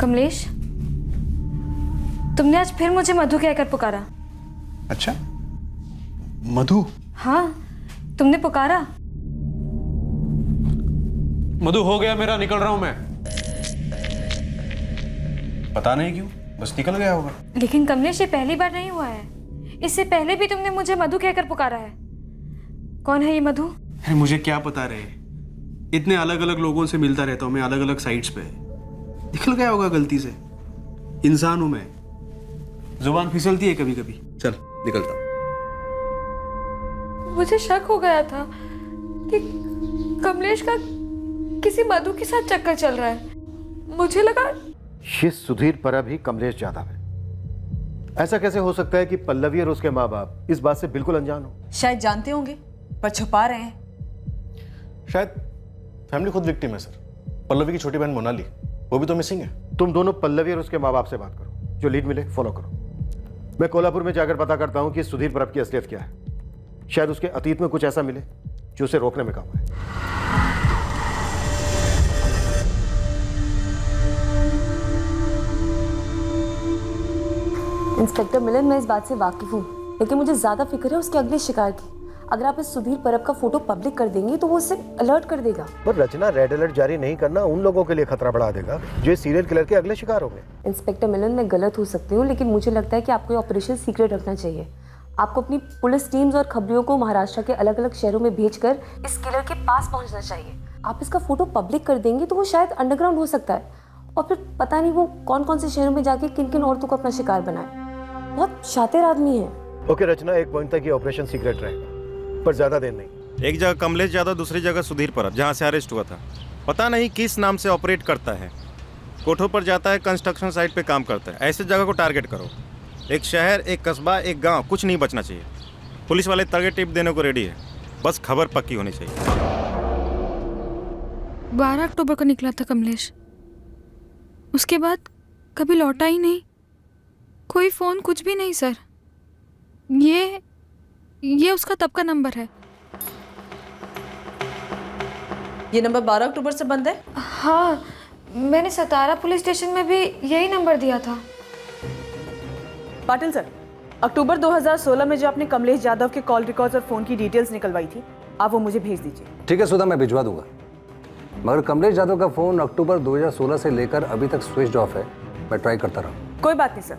कमलेश, तुमने आज फिर मुझे मधु कहकर पुकारा। अच्छा, मधु? हाँ, तुमने पुकारा। मधु, हो गया मेरा, निकल रहा हूं मैं। पता नहीं क्यों, बस निकल गया होगा। लेकिन कमलेश, ये पहली बार नहीं हुआ है। इससे पहले भी तुमने मुझे मधु कहकर पुकारा है। कौन है ये मधु? अरे मुझे क्या पता रहे, इतने अलग अलग लोगों से मिलता रहता हूं मैं, अलग अलग साइट्स पे। निकल गया होगा गलती से। इंसान हूं मैं, जुबान फिसलती है कभी कभी। चल निकलता हूं। मुझे शक हो गया था कि कमलेश का किसी मधु के साथ चक्कर चल रहा है। मुझे लगा ये सुधीर परब ही कमलेश यादव है। ऐसा कैसे हो सकता है कि पल्लवी और उसके माँ बाप इस बात से बिल्कुल अनजान हो? शायद जानते होंगे पर छुपा रहे हैं। शायद फैमिली खुद विक्टिम है सर। पल्लवी की छोटी बहन मोनाली, वो भी तो मिसिंग है। तुम दोनों पल्लवी और उसके माँ बाप से बात करो, जो लीड मिले फॉलो करो। मैं कोल्हापुर में जाकर पता करता हूँ कि सुधीर परब की असलियत क्या है। शायद उसके अतीत में कुछ ऐसा मिले जो उसे रोकने में काम आए। इंस्पेक्टर मिलन, मैं इस बात से वाकिफ हूँ, लेकिन मुझे ज्यादा फिक्र है उसके अगले शिकार की। अगर आप इस सुधीर परब का फोटो पब्लिक कर देंगे तो वो उसे अलर्ट कर देगा। पर रचना, रेड अलर्ट जारी नहीं करना उन लोगों के लिए खतरा बढ़ा देगा जो सीरियल किलर के अगले शिकार होंगे। इंस्पेक्टर मिलन, मैं गलत हो सकती हूँ, लेकिन मुझे लगता है कि आपको ये ऑपरेशन सीक्रेट रखना चाहिए। आपको अपनी पुलिस टीम्स और खबरियों को महाराष्ट्र के अलग अलग शहरों में भेजकर इस किलर के पास पहुंचना चाहिए। आप इसका फोटो पब्लिक कर देंगे तो वो शायद अंडरग्राउंड हो सकता है, और फिर पता नहीं वो कौन कौन से शहरों में जाके किन किन औरतों को अपना शिकार बनाए। बहुत शातिर आदमी है। ओके रचना, एक पॉइंट तक ये ऑपरेशन सीक्रेट रहेगा, पर ज्यादा देर नहीं। एक जगह कमलेश यादव, दूसरी जगह सुधीर परब, जहां से अरेस्ट हुआ था। पता नहीं किस नाम से ऑपरेट करता है। कोठों पर जाता है, कंस्ट्रक्शन साइट पे काम करता है। ऐसे जगह को टारगेट करो। एक शहर, एक कस्बा, एक गांव, कुछ नहीं बचना चाहिए। पुलिस वाले टारगेट टिप देने को रेडी है, बस खबर पक्की होनी चाहिए। 12 अक्टूबर को निकला था कमलेश, उसके बाद कभी लौटा ही नहीं। कोई फोन, कुछ भी नहीं सर। ये उसका तब का नंबर है। ये नंबर 12 अक्टूबर से बंद है? हाँ, मैंने सतारा पुलिस स्टेशन में भी यही नंबर दिया था। पाटिल सर, अक्टूबर 2016 में जो आपने कमलेश यादव के कॉल रिकॉर्ड्स और फोन की डिटेल्स निकलवाई थी, आप वो मुझे भेज दीजिए। ठीक है सुधा, मैं भिजवा दूंगा। मगर कमलेश यादव का फोन अक्टूबर 2016 से लेकर अभी तक स्विच ऑफ है। मैं ट्राई करता रहा। कोई बात नहीं सर,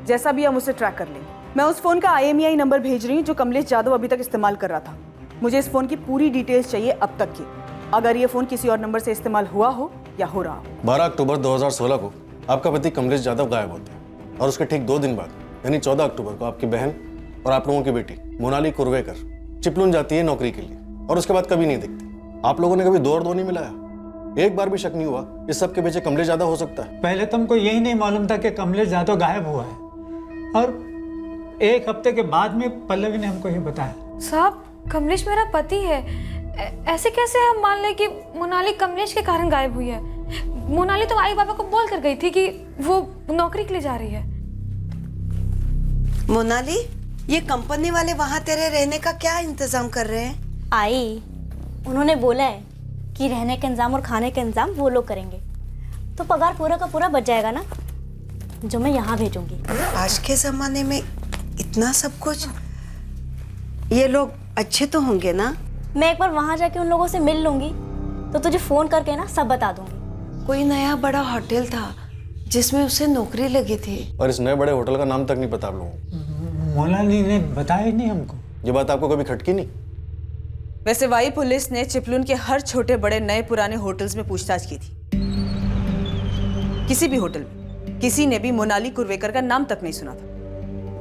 जैसा भी हम उसे ट्रैक कर लेंगे। मैं उस फोन का IMEI नंबर भेज रही हूँ जो कमलेश यादव अभी तक इस्तेमाल कर रहा था। मुझे इस फोन की पूरी डिटेल्स चाहिए अब तक की, अगर ये फोन किसी और नंबर से इस्तेमाल हुआ हो या हो रहा हो। 12 अक्टूबर 2016 को आपका पति कमलेश यादव गायब होते हैं, और उसके ठीक 2 दिन बाद यानी 14 अक्टूबर को आपकी बहन और आप लोगों की बेटी मोनाली कुर्वेकर चिपलून जाती है नौकरी के लिए, और उसके बाद कभी नहीं दिखती। आप लोगों ने कभी 2 और 2 नहीं मिलाया? एक बार भी शक नहीं हुआ इस सब के पीछे कमलेश यादव हो सकता है? पहले तो हमको यही नहीं मालूम था कि कमलेश यादव गायब हुआ है, और 1 हफ्ते के बाद में पल्लवी ने हमको ये बताया। साहब, कमलेश मेरा पति है। ऐसे कैसे हम मान लें कि मोनाली कमलेश के कारण गायब हुई है? मोनाली तो आई बाबा को बोल कर गई थी कि वो नौकरी के लिए जा रही है। मोनाली, ये कंपनी वाले वहाँ तेरे रहने का क्या इंतजाम कर रहे हैं? आई, उन्होंने बोला है कि रहने का इंतजाम और खाने का इंतजाम वो लोग करेंगे, तो पगार पूरा का पूरा बच जाएगा ना, जो मैं यहाँ भेजूंगी। आज के जमाने में इतना सब कुछ। ये लोग अच्छे तो होंगे ना? मैं एक बार वहाँ जाके उन लोगों से मिल लूंगी, तो तुझे फोन करके ना सब बता दूंगी। कोई नया बड़ा होटल था जिसमें उसे नौकरी लगी थी, और इस नए बड़े होटल का नाम तक नहीं पता आप लोगों को। मोनाली ने बताया ही नहीं हमको। ये बात आपको कभी खटकी नहीं? वैसे वाई पुलिस ने चिपलून के हर छोटे बड़े नए पुराने होटल्स में पूछताछ की थी। किसी भी होटल में किसी ने भी मोनाली कुर्वेकर का नाम तक नहीं सुना था।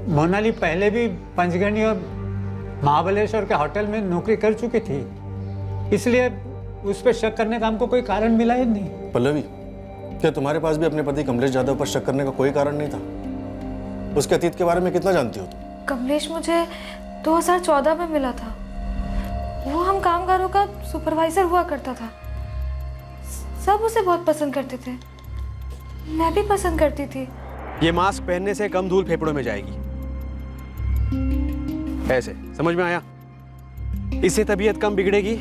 मोनाली पहले भी पंचगनी और महाबलेश्वर के होटल में नौकरी कर चुकी थी, इसलिए उस पर शक करने का हमको कोई कारण मिला ही नहीं। पल्लवी, क्या तुम्हारे पास भी अपने पति कमलेश यादव पर शक करने का कोई कारण नहीं था? उसके अतीत के बारे में कितना जानती हो तुम? कमलेश मुझे 2014 में मिला था। वो हम कामगारों का सुपरवाइजर हुआ करता था। सब उसे बहुत पसंद करते थे, मैं भी पसंद करती थी। ये मास्क पहनने से कम धूल फेफड़ों में जाएगी। ऐसे समझ में आया? इससे तबीयत कम बिगड़ेगी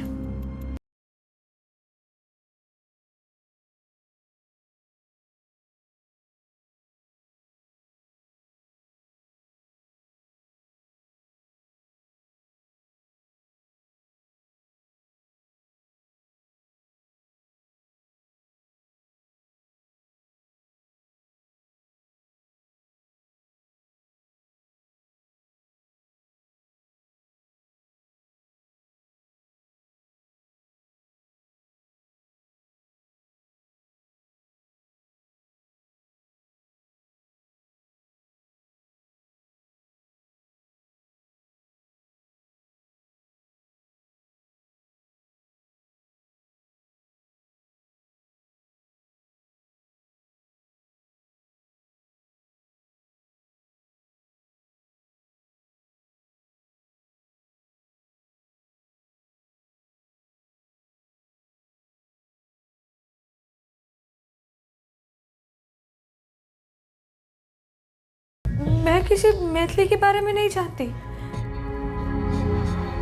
किसी मैथिली के बारे में नहीं जानती।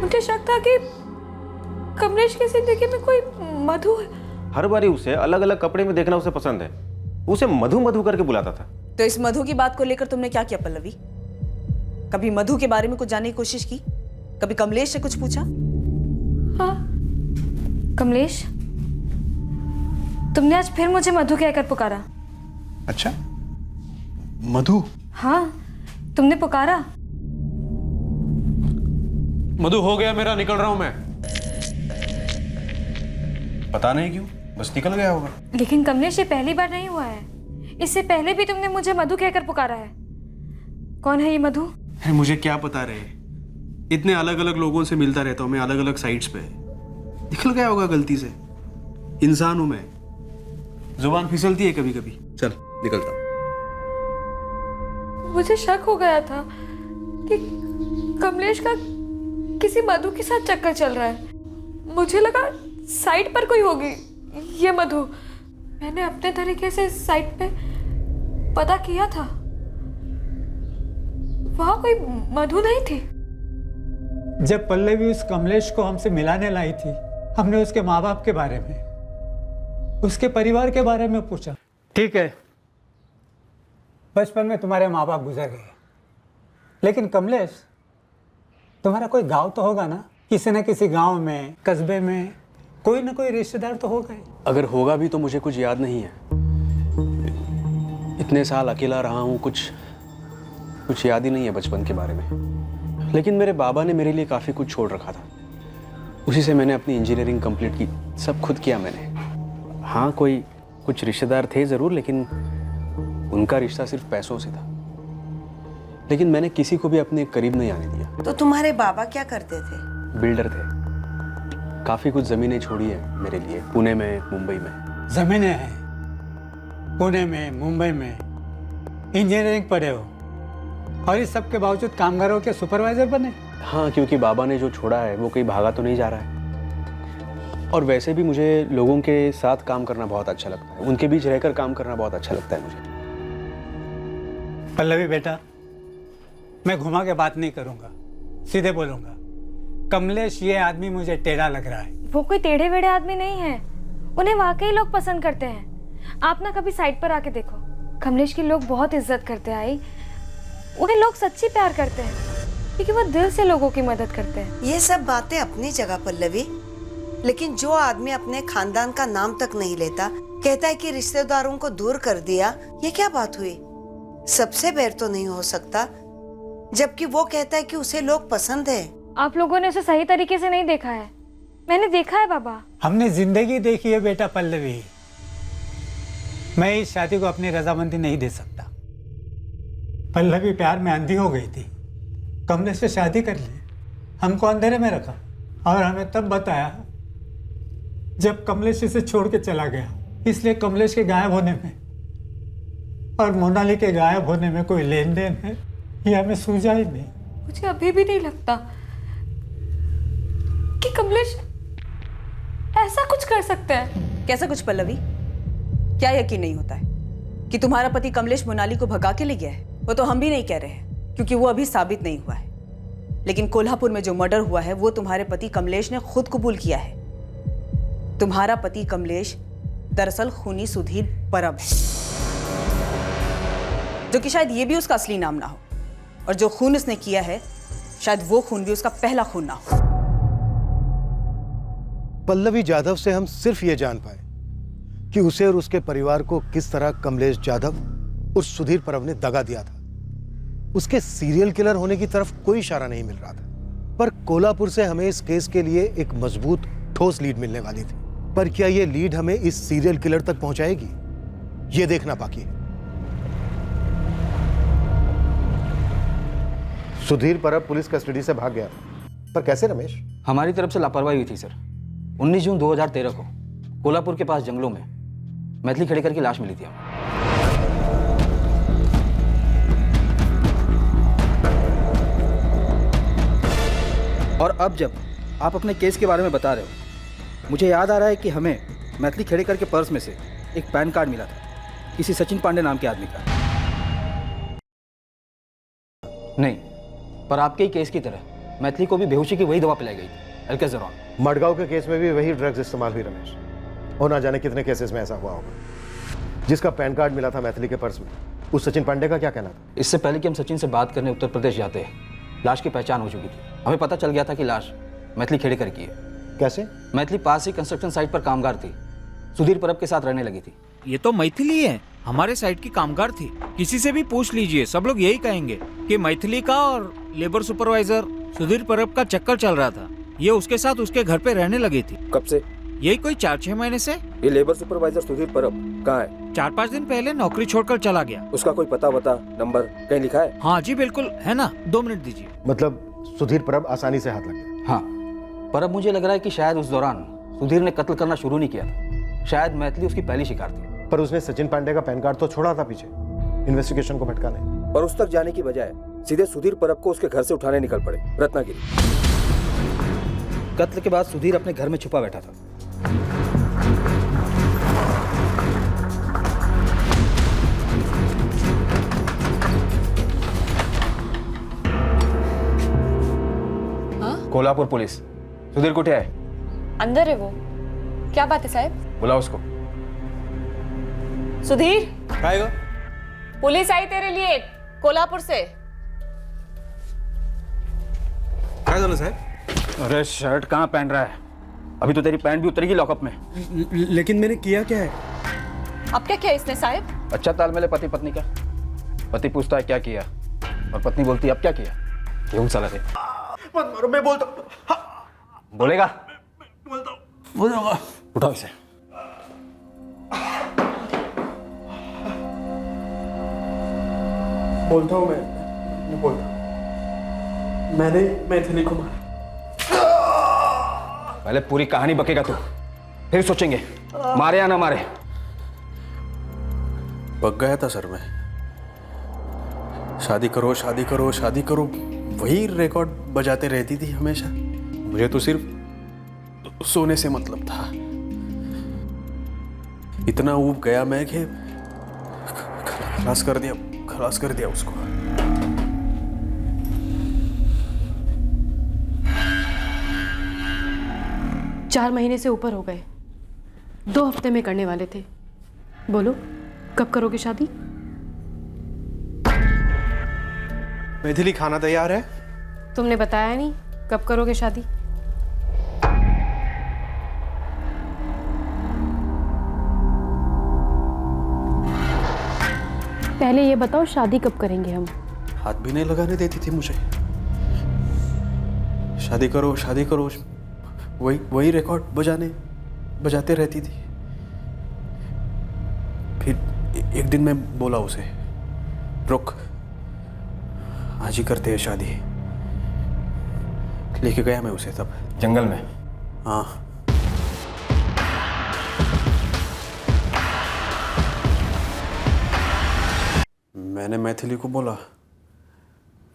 मुझे शक था कि कमलेश की जिंदगी में कोई मधु है। हर बारी उसे अलग अलग कपड़े में देखना उसे पसंद है। उसे मधु मधु करके बुलाता था। तो इस मधु की बात को लेकर तुमने क्या किया पल्लवी? कभी मधु के बारे में कुछ जानने की कोशिश की? कभी कमलेश से कुछ पूछा? हाँ कमलेश, तुमने आज फिर मुझे मधु कहकर पुकारा। अच्छा, मधु? हाँ तुमने पुकारा। मधु, हो गया मेरा, निकल रहा हूं मैं। पता नहीं क्यों, बस निकल गया होगा। लेकिन कमलेश, ये पहली बार नहीं हुआ है। इससे पहले भी तुमने मुझे मधु कहकर पुकारा है। कौन है ये मधु? अरे मुझे क्या पता रे, इतने अलग अलग लोगों से मिलता रहता हूँ मैं, अलग अलग साइट्स पे। निकल गया होगा गलती से। इंसान हूं मैं, जुबान फिसलती है कभी कभी। चल निकलता हूं। मुझे शक हो गया था कि कमलेश का किसी मधु के साथ चक्कर चल रहा है। मुझे लगा साइट पर कोई होगी ये मधु। मैंने अपने तरीके से साइट पे पता किया था, वहां कोई मधु नहीं थी। जब पल्लवी उस कमलेश को हमसे मिलाने लाई थी, हमने उसके माँ बाप के बारे में, उसके परिवार के बारे में पूछा। ठीक है, बचपन में तुम्हारे माँ बाप गुजर गए, लेकिन कमलेश, तुम्हारा कोई गांव तो होगा ना? किसी न किसी गांव में, कस्बे में कोई ना कोई रिश्तेदार तो हो गए। अगर होगा भी तो मुझे कुछ याद नहीं है। इतने साल अकेला रहा हूँ, कुछ याद ही नहीं है बचपन के बारे में। लेकिन मेरे बाबा ने मेरे लिए काफ़ी कुछ छोड़ रखा था। उसी से मैंने अपनी इंजीनियरिंग कंप्लीट की। सब खुद किया मैंने। हाँ, कुछ रिश्तेदार थे ज़रूर, लेकिन उनका रिश्ता सिर्फ पैसों से था। लेकिन मैंने किसी को भी अपने करीब नहीं आने दिया। तो तुम्हारे बाबा क्या करते थे? बिल्डर थे। काफ़ी कुछ ज़मीनें छोड़ी है मेरे लिए, पुणे में, मुंबई में। ज़मीनें हैं पुणे में, मुंबई में, इंजीनियरिंग पढ़े हो और इस सब के बावजूद कामगारों के सुपरवाइजर बने। हाँ, क्योंकि बाबा ने जो छोड़ा है वो कहीं भागा तो नहीं जा रहा है। और वैसे भी मुझे लोगों के साथ काम करना बहुत अच्छा लगता है, उनके बीच रहकर काम करना बहुत अच्छा लगता है मुझे। पल्लवी बेटा, मैं घुमा के बात नहीं करूंगा, सीधे बोलूंगा। कमलेश ये आदमी मुझे टेढ़ा लग रहा है। वो कोई टेढ़े वेढ़े आदमी नहीं है, उन्हें वाकई लोग पसंद करते हैं। आप ना कभी साइट पर आके देखो, कमलेश की लोग बहुत इज्जत करते हैं। आई, उन्हें लोग सच्ची प्यार करते हैं क्योंकि वो दिल से लोगों की मदद करते हैं। ये सब बातें अपनी जगह पल्लवी, लेकिन जो आदमी अपने खानदान का नाम तक नहीं लेता, कहता है कि रिश्तेदारों को दूर कर दिया, ये क्या बात हुई? सबसे बैर तो नहीं हो सकता, जबकि वो कहता है कि उसे लोग पसंद है। आप लोगों ने उसे सही तरीके से नहीं देखा है। मैंने देखा है बाबा। हमने जिंदगी देखी है बेटा पल्लवी। मैं इस शादी को अपनी रजामंदी नहीं दे सकता। पल्लवी प्यार में अंधी हो गई थी, कमलेश से शादी कर ली, हमको अंधेरे में रखा और हमें तब बताया जब कमलेश इसे छोड़ के चला गया। इसलिए कमलेश के गायब होने में और मोनाली के गायब होने में कोई लेन देन है, ये हमें सूझा ही नहीं। मुझे अभी भी नहीं लगता कि कमलेश ऐसा कुछ कर सकता है। कैसा कुछ पल्लवी? क्या यकीन नहीं होता है कि तुम्हारा पति कमलेश मोनाली को भगा के ले गया है? वो तो हम भी नहीं कह रहे हैं, क्योंकि वो अभी साबित नहीं हुआ है। लेकिन कोल्हापुर में जो मर्डर हुआ है वो तुम्हारे पति कमलेश ने खुद कबूल किया है। तुम्हारा पति कमलेश दरअसल खूनी सुधीर परब है, जो कि शायद ये भी उसका असली नाम ना हो, और जो खून उसने किया है शायद वो खून भी उसका पहला खून ना हो। पल्लवी जाधव से हम सिर्फ ये जान पाए कि उसे और उसके परिवार को किस तरह कमलेश जाधव और सुधीर परब ने दगा दिया था। उसके सीरियल किलर होने की तरफ कोई इशारा नहीं मिल रहा था, पर कोल्हापुर से हमें इस केस के लिए एक मजबूत ठोस लीड मिलने वाली थी। पर क्या ये लीड हमें इस सीरियल किलर तक पहुंचाएगी, ये देखना बाकी है। सुधीर परब पुलिस कस्टडी से भाग गया, पर कैसे रमेश? हमारी तरफ से लापरवाही हुई थी सर। 19 जून 2013 को कोल्हापुर के पास जंगलों में मैथिली खेड़ेकर की लाश मिली थी हमें। और अब जब आप अपने केस के बारे में बता रहे हो, मुझे याद आ रहा है कि हमें मैथिली खेड़ेकर के पर्स में से एक पैन कार्ड मिला था किसी सचिन पांडे नाम के आदमी का। पर आपके ही केस की तरह मैथिली को भी बेहोशी की वही दवा पिलाई गई थी, एल्केजरॉन। मडगांव के केस में भी वही ड्रग्स इस्तेमाल हुई रमेश, और ना जाने कितने केसेस में ऐसा हुआ होगा। जिसका पैन कार्ड मिला था मैथिली के पर्स में, उस सचिन पांडे का क्या कहना था? इससे पहले कि हम सचिन से बात करने उत्तर प्रदेश जाते हैं, लाश की पहचान हो चुकी थी। हमें पता चल गया था कि लाश मैथिली खेड़ेकर की है। कैसे? मैथिली पास ही कंस्ट्रक्शन साइट पर कामगार थी, सुधीर परब के साथ रहने लगी थी। ये तो मैथिली है, हमारे साइट की कामगार थी। किसी से भी पूछ लीजिए, सब लोग यही कहेंगे कि मैथिली का और लेबर सुपरवाइजर सुधीर परब का चक्कर चल रहा था। ये उसके साथ उसके घर पे रहने लगी थी। कब से? यही कोई 4-6 महीने से। ये लेबर सुपरवाइजर सुधीर परब कहाँ है? 4-5 दिन पहले नौकरी छोड़कर चला गया। उसका कोई पता वता नंबर कहीं लिखा है? हाँ जी बिल्कुल है ना, 2 मिनट दीजिए। मतलब सुधीर परब आसानी से हाथ लग गया? हाँ, पर अब मुझे लग रहा है कि शायद उस दौरान सुधीर ने कत्ल करना शुरू नहीं किया था। शायद मैथिली उसकी पहली शिकार थी। पर उसने सचिन पांडे का पैन कार्ड तो छोड़ा था पीछे, इन्वेस्टिगेशन को भटकाने। पर उस तक जाने की बजाय सीधे सुधीर परब को उसके घर से उठाने निकल पड़े रत्नागिरी। कत्ल के बाद सुधीर अपने घर में छुपा बैठा था। कोल्हापुर पुलिस, सुधीर कुठे है? अंदर है वो। क्या बात है साहब? बुलाओ उसको। सुधीर, काय गं? पुलिस आई तेरे लिए कोल्हापुर से। काय झालं साहेब? अरे शर्ट कहाँ पहन रहा है? अभी तो तेरी पैंट भी उतरेगी लॉकअप में। लेकिन मैंने किया क्या है? अब क्या किया इसने साहब? अच्छा तालमेल है पति पत्नी का। पति पूछता है क्या किया, और पत्नी बोलती है अब क्या किया। क्यों साला थे? मत मारो, मैं बोलता हूँ। बोलेगा? बोलूंगा। उठाओ इसे। बोलता हूँ मैं बोलता हूँ। मैंने मैथिली को मारा। पहले पूरी कहानी बकेगा तू, फिर सोचेंगे मारे या ना मारे। पक गया था सर मैं। शादी करो शादी करो शादी करो, वही रिकॉर्ड बजाते रहती थी हमेशा। मुझे तो सिर्फ सोने से मतलब था। इतना ऊब गया मैं कि खलास कर दिया उसको। चार महीने से ऊपर हो गए, 2 हफ्ते में करने वाले थे। बोलो कब करोगे शादी? मैथिली खाना तैयार है? तुमने बताया नहीं कब करोगे शादी। पहले ये बताओ शादी कब करेंगे हम? हाथ भी नहीं लगाने देती थी मुझे। शादी करो वही रिकॉर्ड बजाते रहती थी। फिर एक दिन मैं बोला उसे, रुक आज ही करते हैं शादी। लेके गया मैं उसे तब जंगल में। हाँ, मैंने मैथिली को बोला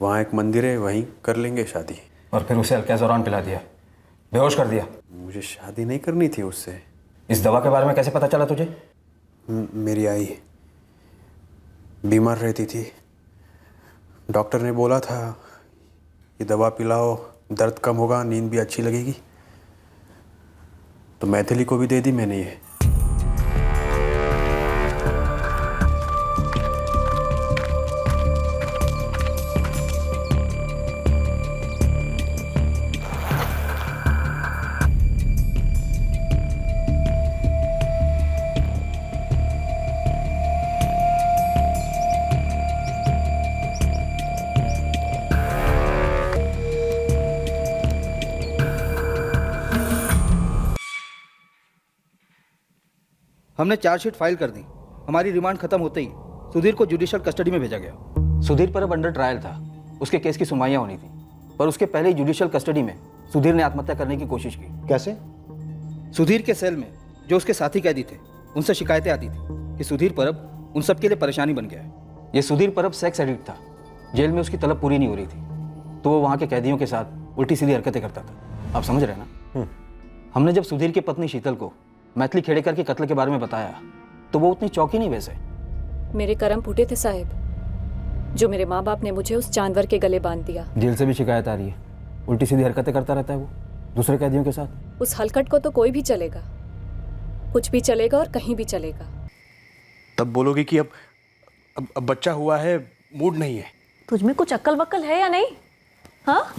वहाँ एक मंदिर है, वहीं कर लेंगे शादी। और फिर उसे अल्केज़ोरान पिला दिया, बेहोश कर दिया। मुझे शादी नहीं करनी थी उससे। इस दवा के बारे में कैसे पता चला तुझे? मेरी आई बीमार रहती थी, डॉक्टर ने बोला था ये दवा पिलाओ, दर्द कम होगा, नींद भी अच्छी लगेगी। तो मैथिली को भी दे दी मैंने ये। हमने चार्जशीट फाइल कर दी। हमारी रिमांड खत्म होते ही सुधीर को जुडिशियल कस्टडी में भेजा गया। सुधीर पर अब अंडर ट्रायल था, उसके केस की सुनवाइयां होनी थी, पर उसके पहले ही जुडिशियल कस्टडी में सुधीर ने आत्महत्या करने की कोशिश की। कैसे? सुधीर के सेल में जो उसके साथी कैदी थे उनसे शिकायतें आती थी कि सुधीर परब उन सबके लिए परेशानी बन गया है। ये सुधीर परब सेक्स एडिक्ट था, जेल में उसकी तलब पूरी नहीं हो रही थी तो वो वहाँ के कैदियों के साथ उल्टी सीधी हरकतें करता था। आप समझ रहे हैं ना? हमने जब सुधीर की पत्नी शीतल को मैथिली खेड़ेकर के कत्ल के बारे में बताया तो वो उतनी चौंकी नहीं। वैसे मेरे कर्म फूटे थे साहब। जो मेरे माँ बाप ने मुझे उस जानवर के गले बांध दिया। जेल से भी शिकायत आ रही है, उल्टी सीधी हरकतें करता रहता है वो दूसरे कैदियों के साथ। उस हलकट को तो कोई भी चलेगा, कुछ भी चलेगा और कहीं भी चलेगा। तब बोलोगे कि अब बच्चा हुआ है, मूड नहीं है। तुझ में कुछ अक्ल वक्ल है या नहीं? हाँ,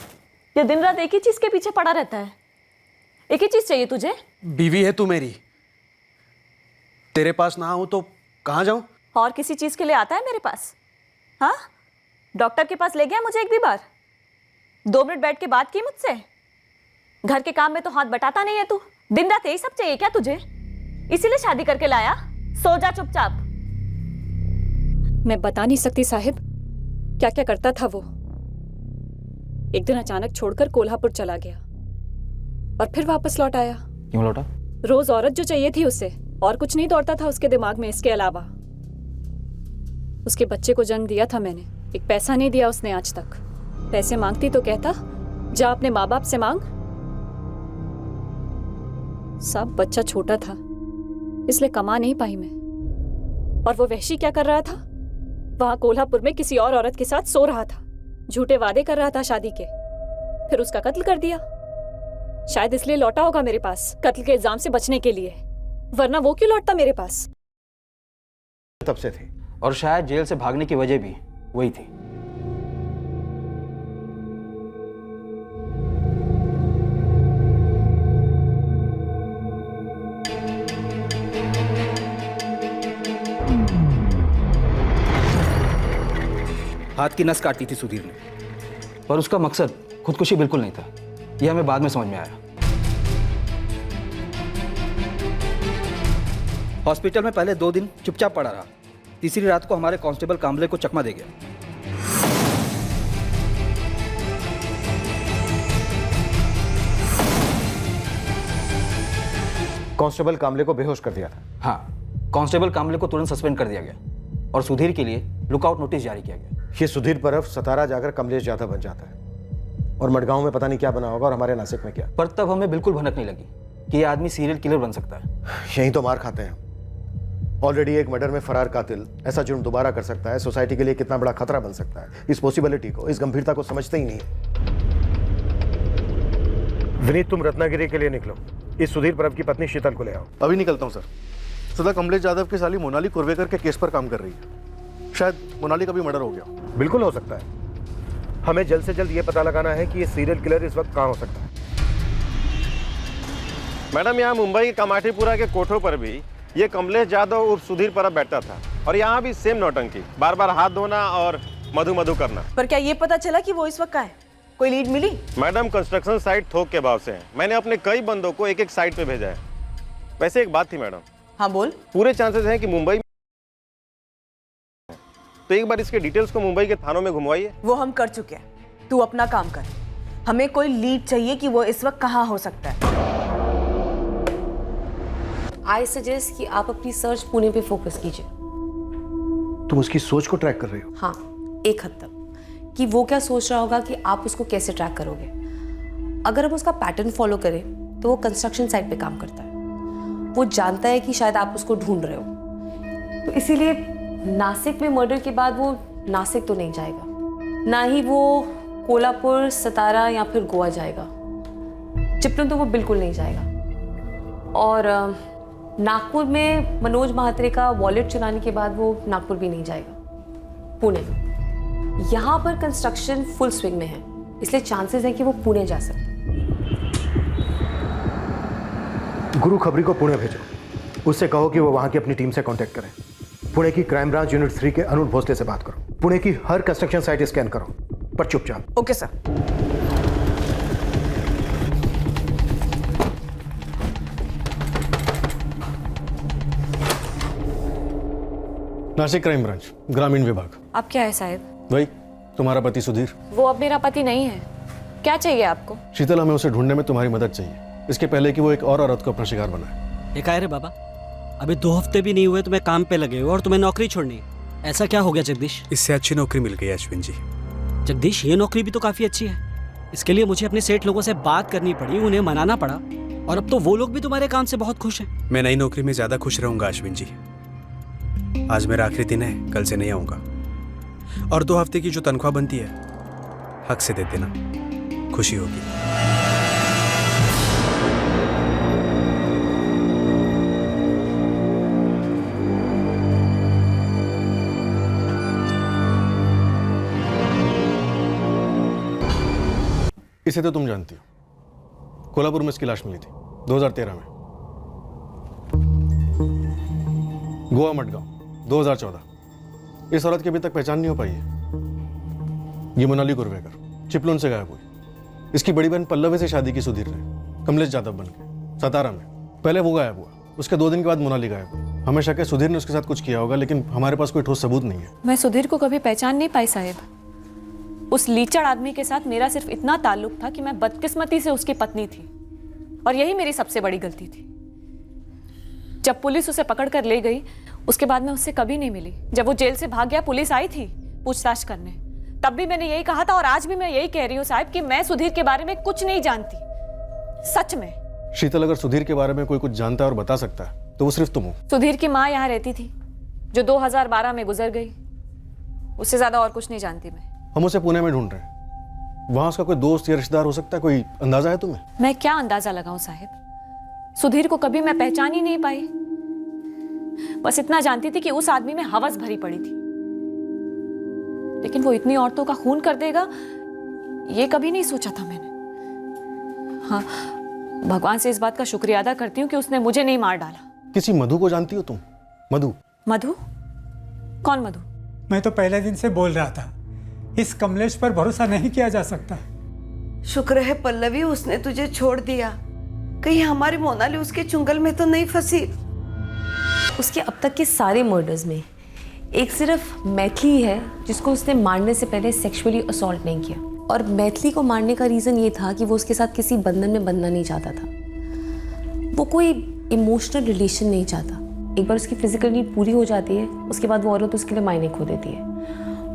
ये दिन रात एक ही चीज के पीछे पड़ा रहता है। एक ही चीज चाहिए तुझे। बीवी है तू मेरी, तेरे पास ना हूं तो कहाँ जाऊं? और किसी चीज के लिए आता है मेरे पास? हाँ, डॉक्टर के पास ले गया मुझे एक भी बार? 2 मिनट बैठ के बात की मुझसे? घर के काम में तो हाथ बटाता नहीं है तू। दिन रात यही सब चाहिए क्या तुझे? इसीलिए शादी करके लाया? सो जा चुपचाप। मैं बता नहीं सकती साहिब क्या क्या करता था वो। एक दिन अचानक छोड़कर कोल्हापुर चला गया और फिर वापस लौट आया। क्यों लौटा? रोज औरत जो चाहिए थी उसे, और कुछ नहीं दौड़ता था उसके दिमाग में इसके अलावा। उसके बच्चे को जन्म दिया था मैंने, एक पैसा नहीं दिया उसने आज तक। पैसे मांगती तो कहता जा अपने माँ बाप से मांग। सब बच्चा छोटा था इसलिए कमा नहीं पाई मैं। और वो वहशी क्या कर रहा था? वहां कोल्हापुर में किसी और औरत के साथ सो रहा था, झूठे वादे कर रहा था शादी के, फिर उसका कत्ल कर दिया। शायद इसलिए लौटा होगा मेरे पास, कत्ल के इल्जाम से बचने के लिए, वरना वो क्यों लौटता मेरे पास? तब से थी, और शायद जेल से भागने की वजह भी वही थी। हाथ की नस काटी थी सुधीर ने, पर उसका मकसद खुदकुशी बिल्कुल नहीं था। यह हमें बाद में समझ में आया। हॉस्पिटल में पहले 2 दिन चुपचाप पड़ा रहा। तीसरी रात को हमारे कांस्टेबल कांबले को चकमा दे गया। कांस्टेबल कामले को बेहोश कर दिया था। हाँ, कांस्टेबल कामले को तुरंत सस्पेंड कर दिया गया और सुधीर के लिए लुकआउट नोटिस जारी किया गया। ये सुधीर परब सतारा जाकर कमलेश यादव बन जाता है, और मडगांव में पता नहीं क्या बना होगा, और हमारे नासिक में क्या। पर तब हमें बिल्कुल भनक नहीं लगी कि ये आदमी सीरियल किलर बन सकता है। यही तो मार खाते हैं। ऑलरेडी एक मर्डर में फरार कातिल ऐसा जुर्म दोबारा कर सकता है, सोसाइटी के लिए कितना बड़ा खतरा बन सकता है। इस पॉसिबिलिटी को, इस गंभीरता को समझते ही नहीं। विनीत, तुम रत्नागिरी के लिए निकलो, इस सुधीर परब की पत्नी शीतल को ले आओ। अभी निकलता हूँ सर। सदा कमलेश यादव की साली मोनाली कुर्वेकर के केस पर काम कर रही है। शायद मोनाली का भी मर्डर हो गया। बिल्कुल हो सकता है। हमें जल्द से जल्द ये पता लगाना है कि ये सीरियल किलर इस वक्त कहाँ हो सकता है। मैडम, यहाँ मुंबई के कमाठीपुरा के कोठों पर भी ये कमलेश यादव उर्फ सुधीर परब बैठता था, और यहाँ भी सेम नौटंकी, बार बार हाथ धोना और मधु मधु करना। पर क्या ये पता चला कि वो इस वक्त कहाँ है? कोई लीड मिली? मैडम, कंस्ट्रक्शन साइट थोक के भाव से है। मैंने अपने कई बंदों को एक एक साइट पे भेजा है। वैसे एक बात थी मैडम। हाँ बोल। पूरे चांसेस हैं कि मुंबई में, तो एक बार इसके डिटेल्स को मुंबई के थानों में घुमवाइए। वो हम कर चुके हैं, तू अपना काम कर। हमें कोई लीड चाहिए कि वो इस वक्त कहाँ हो सकता है। आई सजेस्ट कि आप अपनी सर्च पुणे पे फोकस कीजिए। तुम उसकी सोच को ट्रैक कर रही हो? हाँ, एक हद तक, कि वो क्या सोच रहा होगा कि आप उसको कैसे ट्रैक करोगे। अगर हम उसका पैटर्न फॉलो करें तो वो कंस्ट्रक्शन साइट पे काम करता है। वो जानता है कि शायद आप उसको ढूंढ रहे हो, तो इसीलिए नासिक में मर्डर के बाद वो नासिक तो नहीं जाएगा, ना ही वो कोल्हापुर, सतारा या फिर गोवा जाएगा। चिपलून तो वो बिल्कुल नहीं जाएगा। और नागपुर में मनोज महात्रे का वॉलेट चुराने के बाद वो नागपुर भी नहीं जाएगा। पुणे, यहाँ पर कंस्ट्रक्शन फुल स्विंग में है, इसलिए चांसेस है कि वो पुणे जा सकते। गुरु खबरी को पुणे भेजो, उससे कहो कि वो वहां की अपनी टीम से कांटेक्ट करें। पुणे की क्राइम ब्रांच यूनिट 3 के अनुज भोसले से बात करो। पुणे की हर कंस्ट्रक्शन साइट स्कैन करो, पर चुपचाप। Okay sir. Nashik crime branch, ग्रामीण विभाग। अब क्या है साहिब? भाई, तुम्हारा पति सुधीर। वो अब मेरा पति नहीं है। क्या चाहिए आपको? शीतल, हमें उसे ढूंढने में तुम्हारी मदद चाहिए, इसके पहले कि वो एक और औरत को अपना शिकार बनाए। एक आए रे बाबा, अभी 2 हफ्ते भी नहीं हुए तुम्हें काम पे लगे हो और तुम्हें नौकरी छोड़नी है। ऐसा क्या हो गया जगदीश? इससे अच्छी नौकरी मिल गई अश्विन जी। जगदीश, ये नौकरी भी तो काफी अच्छी है। इसके लिए मुझे अपने सेठ लोगों से बात करनी पड़ी, उन्हें मनाना पड़ा, और अब तो वो लोग भी तुम्हारे काम से बहुत खुश हैं। मैं नई नौकरी में ज्यादा खुश रहूंगा अश्विन जी। आज मेरा आखिरी दिन है, कल से नहीं आऊंगा। और 2 हफ्ते की जो तनख्वाह बनती है हक से दे देना, खुशी होगी। इसे तो तुम जानती हो, कोल्हापुर में इसकी लाश मिली थी 2013 में, गोवा मडगांव 2014। इस औरत की अभी तक पहचान नहीं हो पाई है। ये मोनाली कुरवेकर चिपलून से गायब हुई। इसकी बड़ी बहन पल्लवी से शादी की सुधीर ने, कमलेश जाधव बन के, सतारा में। पहले वो गायब हुआ, उसके 2 दिन के बाद मोनाली गायब हुई। हमें शक है सुधीर ने उसके साथ कुछ किया होगा, लेकिन हमारे पास कोई ठोस सबूत नहीं है। मैं सुधीर को कभी पहचान नहीं पाई साहिब। उस लीचड़ आदमी के साथ मेरा सिर्फ इतना ताल्लुक था कि मैं बदकिस्मती से उसकी पत्नी थी, और यही मेरी सबसे बड़ी गलती थी। जब पुलिस उसे पकड़ कर ले गई, उसके बाद मैं उससे कभी नहीं मिली। जब वो जेल से भाग गया, पुलिस आई थी पूछताछ करने, तब भी मैंने यही कहा था, और आज भी मैं यही कह रही हूँ साहब कि मैं सुधीर के बारे में कुछ नहीं जानती, सच में। शीतल, अगर सुधीर के बारे में कोई कुछ जानता है और बता सकता है तो वो सिर्फ तुम हो। सुधीर की माँ यहाँ रहती थी, जो 2012 में गुजर गई। उससे ज्यादा और कुछ नहीं जानती मैं। हम उसे पुणे में ढूंढ रहे हैं। वहां उसका कोई दोस्त या रिश्तेदार हो सकता है, कोई अंदाजा है तुम्हें? मैं क्या अंदाजा लगाऊं साहिब, सुधीर को कभी मैं पहचान ही नहीं पाई। बस इतना जानती थी कि उस आदमी में हवस भरी पड़ी थी, लेकिन वो इतनी औरतों का खून कर देगा, ये कभी नहीं सोचा था मैंने। हाँ, भगवान से इस बात का शुक्रिया अदा करती हूँ कि उसने मुझे नहीं मार डाला। किसी मधु को जानती हो तुम? मधु? मधु? कौन मधु? मैं तो पहले दिन से बोल रहा था, इस कमलेश पर भरोसा नहीं किया जा सकता। शुक्र है पल्लवी उसने तुझे छोड़ दिया, कहीं हमारी मोनाली उसके चुंगल में तो नहीं फंसी। उसके अब तक के सारे मर्डर्स में एक सिर्फ मैथिली है जिसको उसने मारने से पहले सेक्सुअली असॉल्ट नहीं किया, और मैथिली को मारने का रीज़न ये था कि वो उसके साथ किसी बंधन में बंधना नहीं चाहता था। वो कोई इमोशनल रिलेशन नहीं चाहता। एक बार उसकी फिजिकल नीड पूरी हो जाती है, उसके बाद वो औरत उसके लिए मायने खो देती है।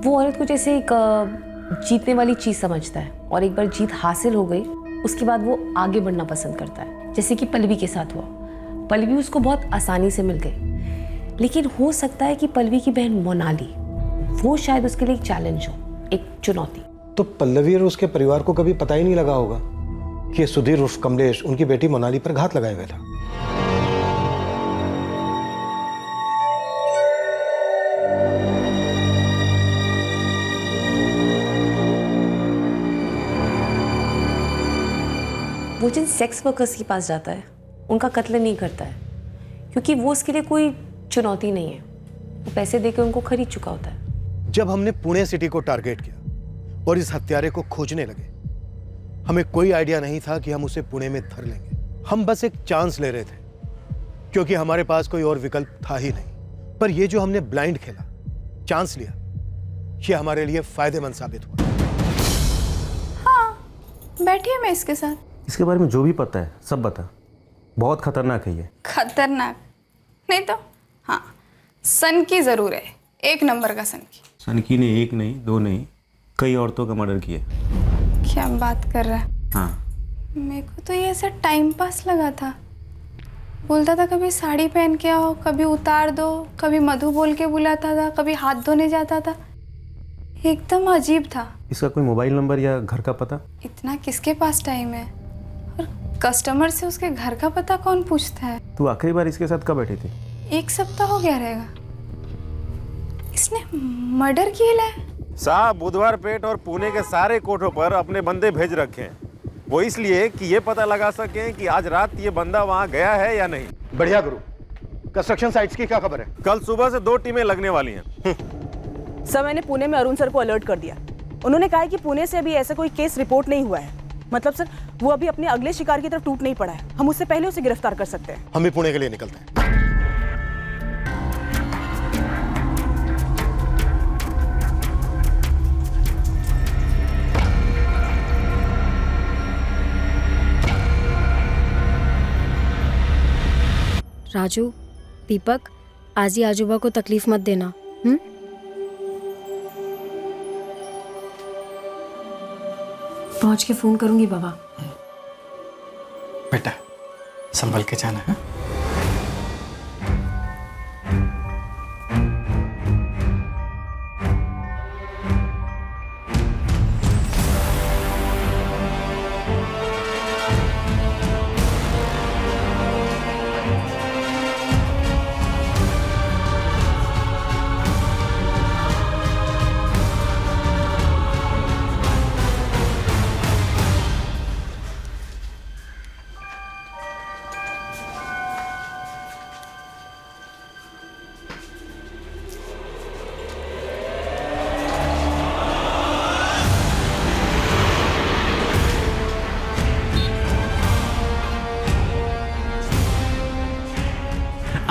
वो औरत को जैसे एक जीतने वाली चीज़ समझता है, और एक बार जीत हासिल हो गई उसके बाद वो आगे बढ़ना पसंद करता है, जैसे कि पल्लवी के साथ हुआ। पल्लवी उसको बहुत आसानी से मिल गई, लेकिन हो सकता है कि पल्लवी की बहन मोनाली, वो शायद उसके लिए एक चैलेंज हो, एक चुनौती। तो पल्लवी और उसके परिवार को कभी पता ही नहीं लगा होगा कि ये सुधीर उर्फ कमलेश उनकी बेटी मोनाली पर घात लगाए हुए था। वो जिन सेक्स वर्कर्स के पास जाता है उनका कत्ल नहीं करता है, क्योंकि वो उसके लिए कोई चुनौती नहीं है। वो पैसे देकर उनको खरीद चुका होता है। जब हमने पुणे सिटी को टारगेट किया और इस हत्यारे को खोजने लगे, हमें कोई आइडिया नहीं था कि हम उसे पुणे में धर लेंगे। हम बस एक चांस ले रहे थे, क्योंकि हमारे पास कोई और विकल्प था ही नहीं। पर ये जो हमने ब्लाइंड खेला, चांस लिया, ये हमारे लिए फायदेमंद साबित हुआ। हाँ, बैठिए मैं इसके साथ। इसके बारे में जो भी पता है सब बता। बहुत खतरनाक है ये। खतरनाक नहीं तो हाँ, सनकी जरूर है, 1 नंबर का सनकी। सनकी ने 1 नहीं 2 नहीं कई औरतों का मर्डर किया। क्या बात कर रहा है? हाँ, मेरे को तो ये ऐसा टाइम पास लगा था। बोलता था कभी साड़ी पहन के आओ, कभी उतार दो, कभी मधु बोल के बुलाता था, कभी हाथ धोने जाता था। एकदम अजीब था। इसका कोई मोबाइल नंबर या घर का पता? इतना किसके पास टाइम है, और कस्टमर से उसके घर का पता कौन पूछता है? तू आखिरी बार इसके साथ कब बैठी थी? 1 सप्ताह हो गया रहेगा। इसने मर्डर किया है। साहब, बुधवार पेट और पुणे के सारे कोठों पर अपने बंदे भेज रखे हैं। वो इसलिए कि ये पता लगा सकें कि आज रात ये बंदा वहाँ गया है या नहीं। बढ़िया गुरु। कंस्ट्रक्शन साइट्स की क्या खबर है? कल सुबह से 2 टीमें लगने वाली हैं। सर, मैंने पुणे में अरुण सर को अलर्ट कर दिया। उन्होंने कहा है कि पुणे से अभी ऐसा कोई केस रिपोर्ट नहीं हुआ है। मतलब सर, वो अभी अपने अगले शिकार की तरफ टूट नहीं पड़ा है। हम उससे पहले उसे गिरफ्तार कर सकते हैं। हम भी पुणे के लिए निकलते हैं। राजू, दीपक, आज ही आजूबा को तकलीफ मत देना। पहुंच के फोन करूंगी बाबा। बेटा संभल के जाना है।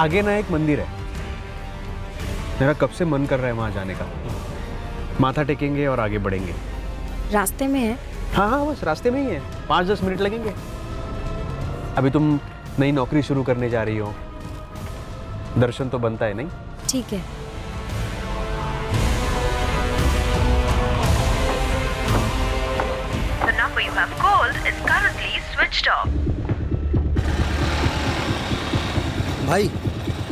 आगे ना एक मंदिर है, मेरा कब से मन कर रहा है वहां जाने का। माथा टेकेंगे और आगे बढ़ेंगे। रास्ते में है? हाँ हाँ, बस रास्ते में ही है, 5-10 मिनट लगेंगे। अभी तुम नई नौकरी शुरू करने जा रही हो, दर्शन तो बनता है नहीं? ठीक है। The number you have called is currently switched off. भाई,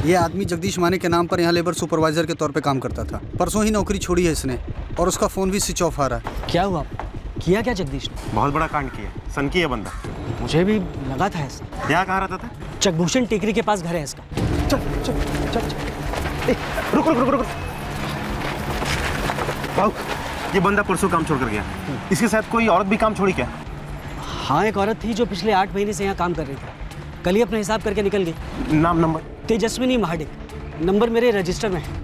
ये आदमी जगदीश माने के नाम पर यहाँ लेबर सुपरवाइजर के तौर पे काम करता था। परसों ही नौकरी छोड़ी है इसने और उसका फ़ोन भी स्विच ऑफ आ रहा है। क्या हुआ? किया क्या जगदीश ने? बहुत बड़ा कांड किया, सनकी है बंदा। मुझे भी लगा था ऐसा। यहाँ कहाँ रहता था? चकभूषण टेकरी के पास घर है इसका। चल चल चल चल। रुक रुक रुक रुक। भाऊ, ये बंदा परसों काम छोड़ कर गया। इसके साथ कोई औरत भी काम छोड़ी क्या? हाँ, एक औरत थी जो पिछले 8 महीने से यहाँ काम कर रही थी। कल ही अपना हिसाब करके निकल गई। नाम नंबर? तेजस्विनी महाडिक। नंबर मेरे रजिस्टर में है।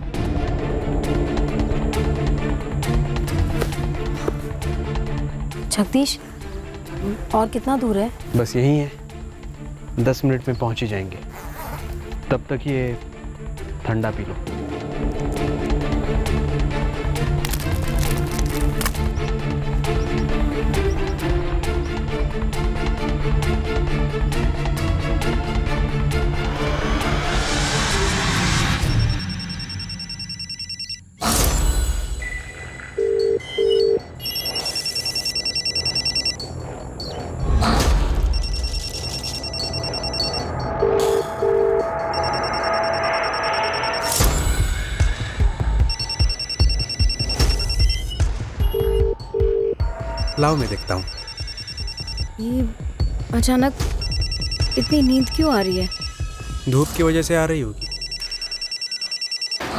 जगदीश, और कितना दूर है? बस यही है, 10 मिनट में पहुंच ही जाएंगे। तब तक ये ठंडा पी लो। लाओ मैं देखता हूँ। ये अचानक इतनी नींद क्यों आ रही है? धूप की वजह से आ रही होगी।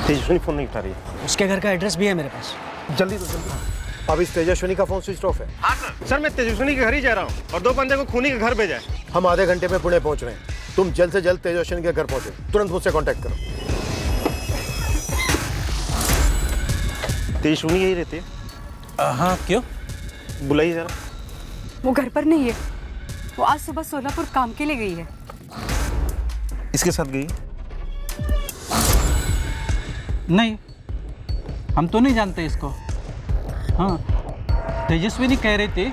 तेजस्विनी फोन नहीं उठा रही है। उसके घर का एड्रेस भी है मेरे पास। जल्दी तो जल्दी। अब इस तेजस्विनी का फोन स्विच ऑफ है। हाँ सर, मैं तेजस्विनी के घर ही जा रहा हूँ और 2 बंदे को खूनी के घर भेजा है। हम आधे घंटे में पुणे पहुंच रहे हैं। तुम जल्द से जल्द तेजस्विनी के घर पहुंचो। तुरंत मुझसे कांटेक्ट करो। तेजस्विनी यही रहती है? हाँ, क्यों? बुलाइए जरा। वो घर पर नहीं है। वो आज सुबह सोलापुर काम के लिए गई है। इसके साथ गई? नहीं, हम तो नहीं जानते इसको। हाँ, तेजस्विनी कह रही थी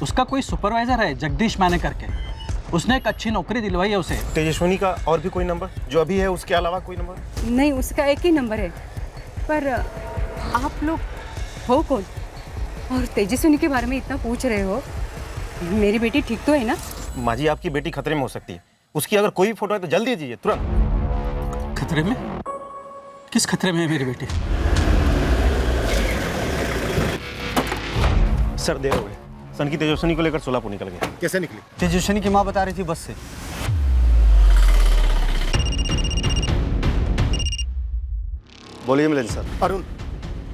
उसका कोई सुपरवाइजर है जगदीश माने करके, उसने एक अच्छी नौकरी दिलवाई है उसे। तेजस्विनी का और भी कोई नंबर जो अभी है उसके अलावा कोई नंबर? नहीं, उसका एक ही नंबर है। पर आप लोग हो कौन और तेजस्विनी के बारे में इतना पूछ रहे हो? मेरी बेटी ठीक तो है ना? माँ जी, आपकी बेटी खतरे में हो सकती है। उसकी अगर कोई भी फोटो है तो जल्दी दीजिए, तुरंत। खतरे में? किस खतरे में है मेरी बेटी? सर देर हो गई। सनकी तेजस्विनी को लेकर सोलापुर निकल गया। कैसे निकली? तेजस्विनी की माँ बता रही थी बस से। बोलिए मिलिंद सर। अरुण,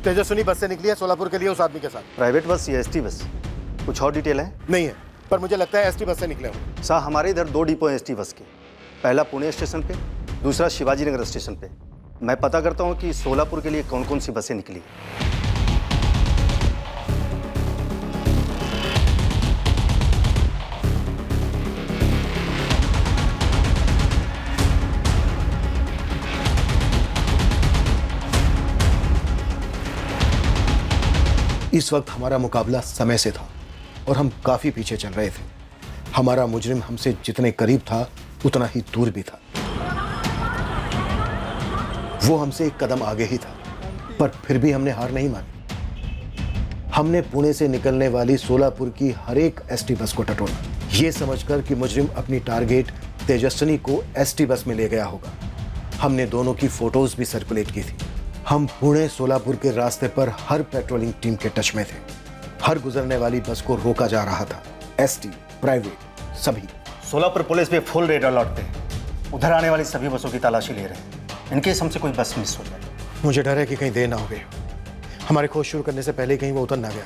तेजस्विनी बस से निकली है सोलापुर के लिए उस आदमी के साथ। प्राइवेट बस या एसटी बस? कुछ और डिटेल है? नहीं है, पर मुझे लगता है एसटी बस से निकले हो। सर, हमारे इधर 2 डिपो हैं एसटी बस के। पहला पुणे स्टेशन पे, दूसरा शिवाजी नगर स्टेशन पे। मैं पता करता हूँ कि सोलापुर के लिए कौन कौन सी बसें निकली। इस वक्त हमारा मुकाबला समय से था और हम काफी पीछे चल रहे थे। हमारा मुजरिम हमसे जितने करीब था उतना ही दूर भी था। वो हमसे एक कदम आगे ही था, पर फिर भी हमने हार नहीं मानी। हमने पुणे से निकलने वाली सोलापुर की हर एक एसटी बस को टटोला, ये समझकर कि मुजरिम अपनी टारगेट तेजस्विनी को एसटी बस में ले गया होगा। हमने दोनों की फोटोज भी सर्कुलेट की थी। हम पुणे सोलापुर के रास्ते पर हर पेट्रोलिंग टीम के टच में थे। हर गुजरने वाली बस को रोका जा रहा था, एसटी, प्राइवेट, सभी। सोलापुर पुलिस पे फुल रेड अलर्ट पे। उधर आने वाली सभी बसों की तलाशी ले रहे हैं, इनकेस हमसे कोई बस मिस हो जाए। मुझे डर है कि कहीं देर ना हो गई। हमारे खोज शुरू करने से पहले ही कहीं वो उतर ना गया।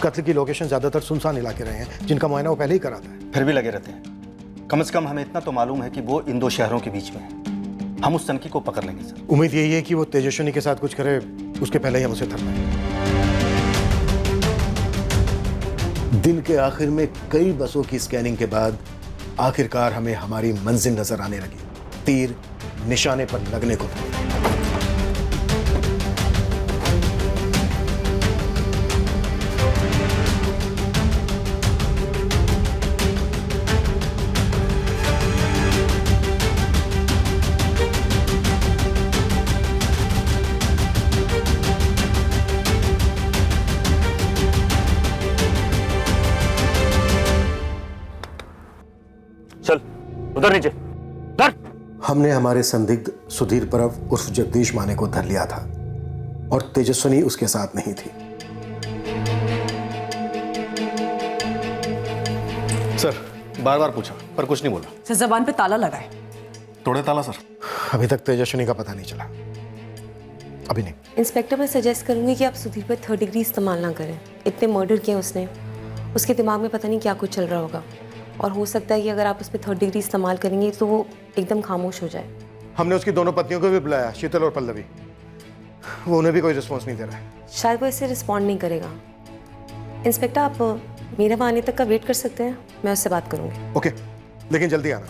कत्ल की लोकेशन ज्यादातर सुनसान इलाके रहे हैं, जिनका मुआयना वो पहले ही कराता है। फिर भी लगे रहते हैं। कम से कम हमें इतना तो मालूम है कि वो इन 2 शहरों के बीच में है। हम उस सनकी को पकड़ लेंगे सर। उम्मीद यही है कि वो तेजस्विनी के साथ कुछ करे, उसके पहले ही हम उसे थर पाएं। दिन के आखिर में कई बसों की स्कैनिंग के बाद आखिरकार हमें हमारी मंजिल नजर आने लगी। तीर निशाने पर लगने को था। चल उधर नीचे धर। हमने हमारे संदिग्ध सुधीर परब उर्फ जगदीश माने को धर लिया था और तेजस्विनी उसके साथ नहीं थी। सर बार बार पूछा पर कुछ नहीं बोला। सर जबान पे ताला लगा है। तोड़े ताला सर। अभी तक तेजस्विनी का पता नहीं चला। अभी नहीं। इंस्पेक्टर, मैं सजेस्ट करूंगी कि आप सुधीर पर 3rd डिग्री इस्तेमाल ना करें। इतने मर्डर किए उसने, उसके दिमाग में पता नहीं क्या कुछ चल रहा होगा और हो सकता है कि अगर आप उस पर 3rd डिग्री इस्तेमाल करेंगे तो वो एकदम खामोश हो जाए। हमने उसकी दोनों पत्नियों को भी बुलाया, शीतल और पल्लवी। वो उन्हें भी कोई रिस्पॉन्स नहीं दे रहा है। शायद वो इससे रिस्पॉन्ड नहीं करेगा। इंस्पेक्टर, आप मेरे वहाँ आने तक का वेट कर सकते हैं, मैं उससे बात करूँगी। ओके, लेकिन जल्दी आना।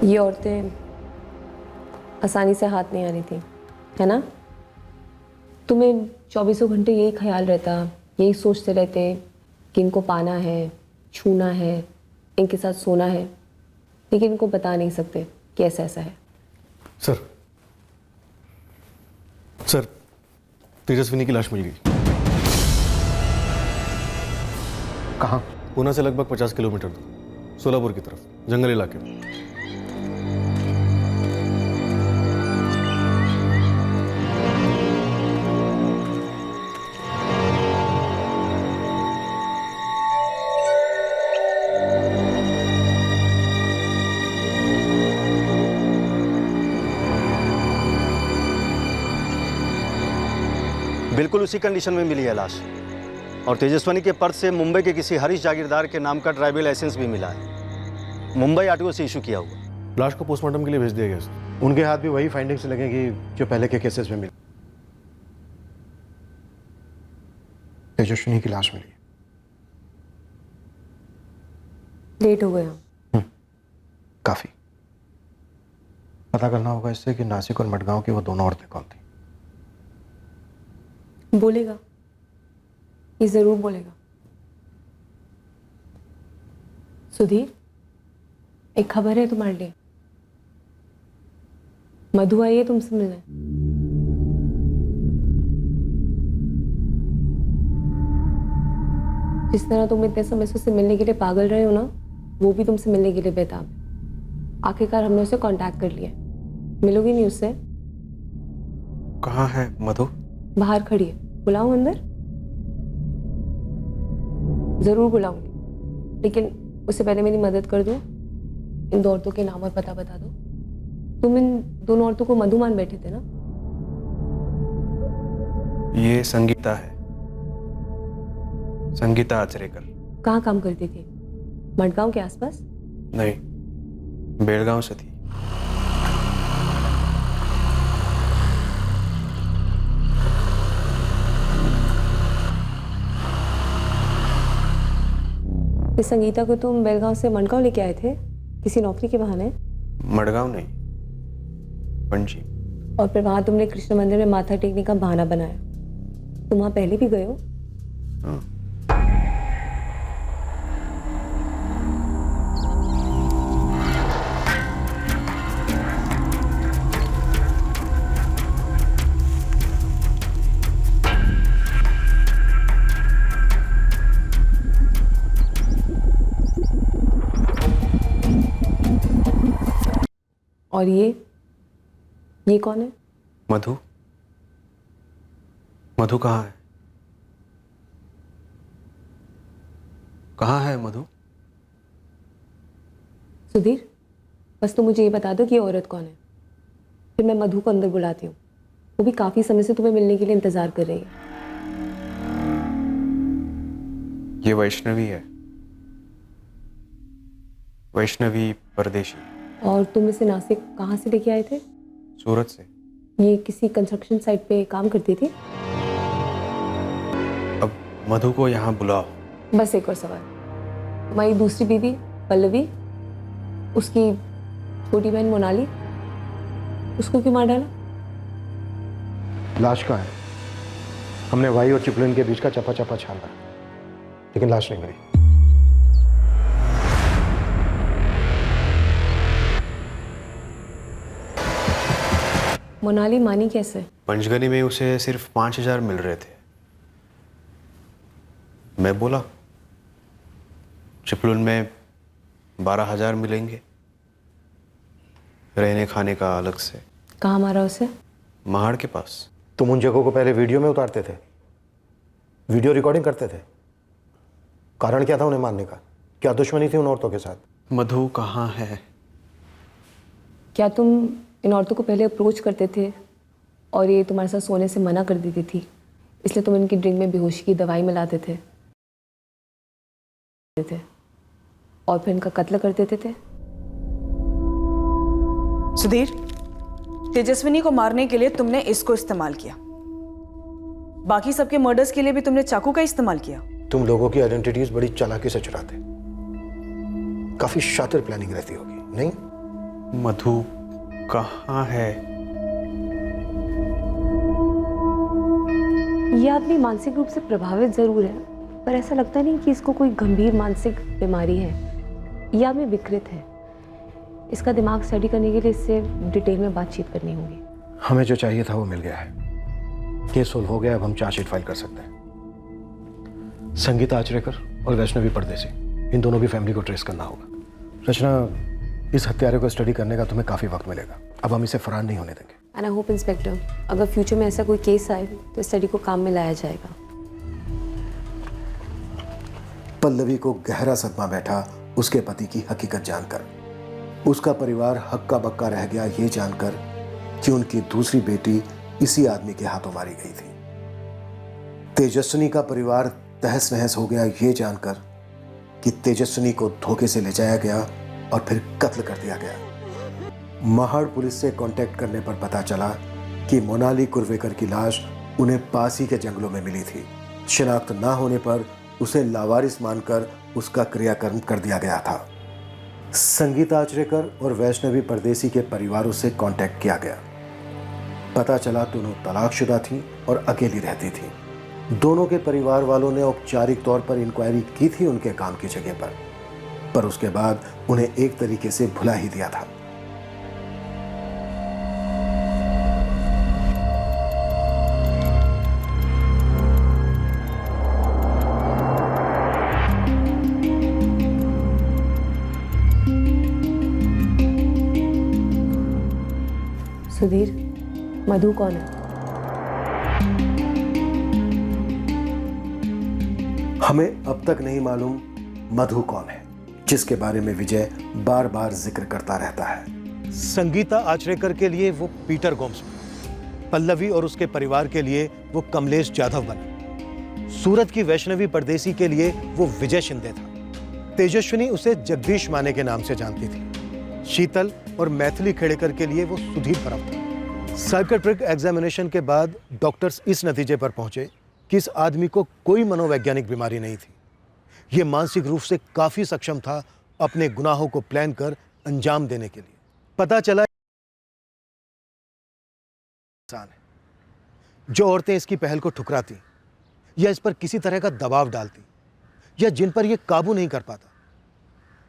ये औरतें आसानी से हाथ नहीं आ रही थी, है ना? तुम्हें 24 घंटे यही ख्याल रहता, यही सोचते रहते कि इनको पाना है, छूना है, इनके साथ सोना है, लेकिन इनको बता नहीं सकते कि ऐसा ऐसा है। सर तेजस्विनी की लाश मिल गई। कहाँ? पूना से लगभग 50 किलोमीटर दूर, सोलापुर की तरफ, जंगल इलाके में। बिल्कुल उसी कंडीशन में मिली है लाश और तेजस्विनी के पर्स से मुंबई के किसी हरीश जागीरदार के नाम का ड्राइविंग लाइसेंस भी मिला है। मुंबई आरटीओ से इशू किया हुआ। लाश को पोस्टमार्टम के लिए भेज दिया गया सर। उनके हाथ भी वही फाइंडिंग्स लगेंगी जो पहले के केसेस में मिली। तेजस्विनी की लाश मिली। लेट हो गया। काफी। पता करना होगा इससे कि नासिक और मडगांव की वो दोनों औरतें कौन थी। बोलेगा, ये जरूर बोलेगा। सुधीर, एक खबर है तुम्हारे लिए। मधु आई है तुमसे मिलने। जिस तरह तुम इतने समय से उससे मिलने के लिए पागल रहे हो ना, वो भी तुमसे मिलने के लिए बेताब है। आखिरकार हमने उसे कांटेक्ट कर लिया। मिलोगी नहीं उससे? कहाँ है मधु? बाहर खड़ी है। बुलाऊं अंदर? जरूर बुलाऊंगी, लेकिन उससे पहले मेरी मदद कर दो। इन दो औरतों के नाम और पता बता दो। तुम इन दोनों औरतों को मधु मान बैठे थे ना? ये संगीता है, संगीता आचरेकर। कहाँ काम करती थी? मडगांव के आसपास? नहीं, बेलगांव से थी। इस संगीता को तुम बेलगांव से मडगांव लेके आए थे किसी नौकरी के बहाने? मडगांव नहीं, पणजी। और फिर वहां तुमने कृष्ण मंदिर में माथा टेकने का बहाना बनाया। तुम वहां पहले भी गए हो? हाँ। और ये कौन है? मधु। मधु कहाँ है? कहाँ है मधु? सुधीर, बस तुम मुझे ये बता दो कि ये औरत कौन है। फिर मैं मधु को अंदर बुलाती हूँ। वो भी काफ़ी समय से तुम्हें मिलने के लिए इंतज़ार कर रही है। ये वैष्णवी है, वैष्णवी परदेशी। और तुम इसे नासिक कहाँ से लेके आए थे? सूरत से। ये किसी कंस्ट्रक्शन साइट पे काम करती थी? अब मधु को यहाँ बुलाओ। बस एक और सवाल, तुम्हारी दूसरी बीवी पल्लवी, उसकी छोटी बहन मोनाली, उसको क्यों मार डाला? लाश कहाँ है? हमने वाई और चिपलिन के बीच का चपा चपा छाना, लेकिन लाश नहीं मिली। मोनाली मानी कैसे? पंचगनी में उसे सिर्फ 5,000 मिल रहे थे। मैं बोला चिपलुन में 12,000 मिलेंगे, रहने खाने का अलग से। कहाँ मारा उसे? महाड़ के पास। तुम उन जगहों को पहले वीडियो में उतारते थे, वीडियो रिकॉर्डिंग करते थे। कारण क्या था उन्हें मारने का? क्या दुश्मनी थी उन औरतों के साथ? मधु कहाँ है? क्या तुम इन औरतों को पहले अप्रोच करते थे और ये तुम्हारे साथ सोने से मना कर देती थी, इसलिए तुम इनकी ड्रिंक में बेहोशी की दवाई मिलाते थे और फिर इनका कत्ल कर देते थे? सुधीर, तेजस्विनी को मारने के लिए तुमने इसको इस्तेमाल किया, बाकी सबके मर्डर्स के लिए भी तुमने चाकू का इस्तेमाल किया। तुम लोगों की आइडेंटिटीज बड़ी चालाकी से चुराते, काफी शातिर प्लानिंग रहती होगी, नहीं? मधु कहाँ है? ये आदमी मानसिक रूप से प्रभावित जरूर है, पर ऐसा लगता नहीं कि इसको कोई गंभीर मानसिक बीमारी है। ये आदमी विकृत है। इसका दिमाग स्टडी करने के लिए इससे डिटेल में बातचीत करनी होगी। हमें जो चाहिए था वो मिल गया है, केस सोल्व हो गया। अब हम चार्जशीट फाइल कर सकते हैं। संगीता आचरेकर और वैष्णवी परदेसी, इन दोनों की फैमिली को ट्रेस करना होगा। रचना, इस हत्यारे को स्टडी करने का तुम्हें काफ़ी वक्त मिलेगा। अब हम इसे फरार नहीं होने देंगे। एंड आई होप इंस्पेक्टर, अगर फ्यूचर में ऐसा कोई केस आए तो स्टडी को काम में लाया जाएगा। पल्लवी को गहरा सदमा बैठा उसके पति की हकीकत जानकर। उसका परिवार हक्का बक्का रह गया ये जानकर कि उनकी दूसरी बेटी इसी आदमी के हाथों मारी गई थी। तेजस्विनी का परिवार तहस नहस हो गया ये जानकर कि तेजस्विनी को धोखे से ले जाया गया और फिर कत्ल कर दिया गया। महाड़ पुलिस से कांटेक्ट करने पर पता चला कि मोनाली कुर्वेकर की लाश उन्हें पास ही के जंगलों में मिली थी। शिनाख्त ना होने पर उसे लावारिस मानकर उसका क्रियाकर्म कर दिया गया था। संगीता आचरेकर और वैष्णवी परदेसी के परिवारों से कांटेक्ट किया गया। पता चला दोनों तलाकशुदा थीं और अकेली रहती थीं। दोनों के परिवार वालों ने औपचारिक तौर पर इंक्वायरी की थी उनके काम की जगह पर उसके बाद उन्हें एक तरीके से भुला ही दिया था। सुधीर, मधु कौन है? हमें अब तक नहीं मालूम मधु कौन है, जिसके बारे में विजय बार बार जिक्र करता रहता है। संगीता आचरेकर के लिए वो पीटर गोम्स बना, पल्लवी और उसके परिवार के लिए वो कमलेश जाधव बना, सूरत की वैष्णवी परदेसी के लिए वो विजय शिंदे था, तेजस्विनी उसे जगदीश माने के नाम से जानती थी, शीतल और मैथिली खेड़ेकर के लिए वो सुधीर परब था। साइकेट्रिक एग्जामिनेशन के बाद डॉक्टर्स इस नतीजे पर पहुंचे कि इस आदमी को कोई मनोवैज्ञानिक बीमारी नहीं थी। ये मानसिक रूप से काफी सक्षम था अपने गुनाहों को प्लान कर अंजाम देने के लिए। पता चला इंसान है। जो औरतें इसकी पहल को ठुकराती या इस पर किसी तरह का दबाव डालती या जिन पर यह काबू नहीं कर पाता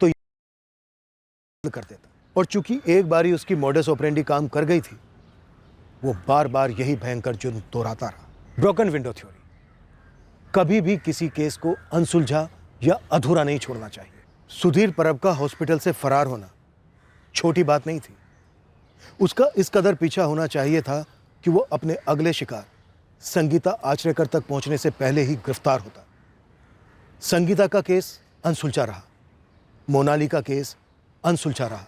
तो कर देता। और चूंकि एक बारी उसकी मॉडस ऑपरेंडी काम कर गई थी, वो बार बार यही भयंकर जुर्म दोहराता रहा। ब्रोकन विंडो थ्योरी, कभी भी किसी केस को अनसुलझा या अधूरा नहीं छोड़ना चाहिए। सुधीर परब का हॉस्पिटल से फरार होना छोटी बात नहीं थी। उसका इस कदर पीछा होना चाहिए था कि वो अपने अगले शिकार संगीता आचरेकर तक पहुंचने से पहले ही गिरफ्तार होता। संगीता का केस अनसुलझा रहा, मोनाली का केस अनसुलझा रहा,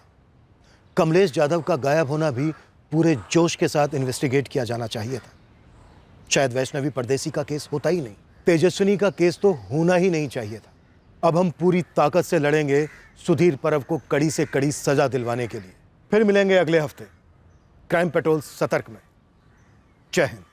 कमलेश जाधव का गायब होना भी पूरे जोश के साथ इन्वेस्टिगेट किया जाना चाहिए था। शायद वैष्णवी परदेसी का केस होता ही नहीं, तेजस्विनी का केस तो होना ही नहीं चाहिए था। अब हम पूरी ताकत से लड़ेंगे सुधीर परब को कड़ी से कड़ी सजा दिलवाने के लिए। फिर मिलेंगे अगले हफ्ते क्राइम पेट्रोल सतर्क में। जय हिंद।